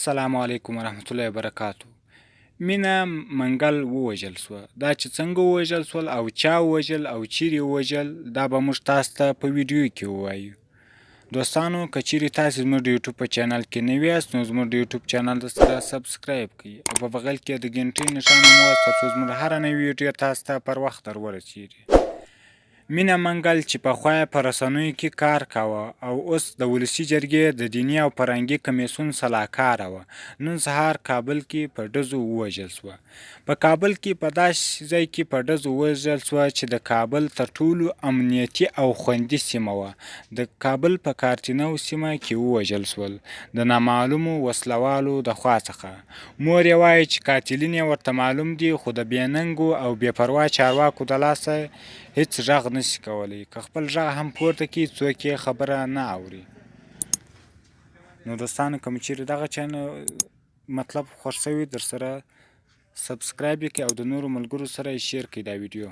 السلام علیکم ورحمت الله وبرکاتو. مینه منګل ووژل سوه. دا چې څنګه ووژل سول او چا ووژل او چیرې ووژل دا به موږ تاسو ته په ویډیو کې ووایو. دوستانو که چیرې تاسې زموږ د یوټیوب په چینل کې نوي یاست نو زموږ د یوټیوب چینل سره سبسکرایب کړئ او په بغل کې د ګنټۍ نښان هم ووهئ ترڅو زموږ هره نوې ویډیو تاسو ته پر وخت در ورسیږي. مینه منګل چې پخوا یې په رسنیو کې کار کاوه او اوس د ولسي جرګې د دیني او فرهنګي کمیسیون سلاکاره وه، نن سهار کابل کې په ډزو ووژل سوه. په کابل کې په داسې ځای کې په ډزو ووژل سوه چې د کابل تر ټولو امنیتي او خوندي سیمه وه. د کابل په کارتینو سیمه کې ووژل سول د نامعلومو وسلوالو د خوا څخه. مور یې وایي چې قاتلین یې ورته معلوم دي خو د بې ننګو او بې پروا چارواکو د لاسه هیڅ غږ نشي کولی. که خپل غږ هم پورته کړي څوک یې خبره نه اوري. نو دوستانو که مو چیرې دغه چینل مطلب خوښ شوی در سره سبسکرایب یې کړئ او د نورو ملګرو سره یې شیر کړئ دا ویډیو.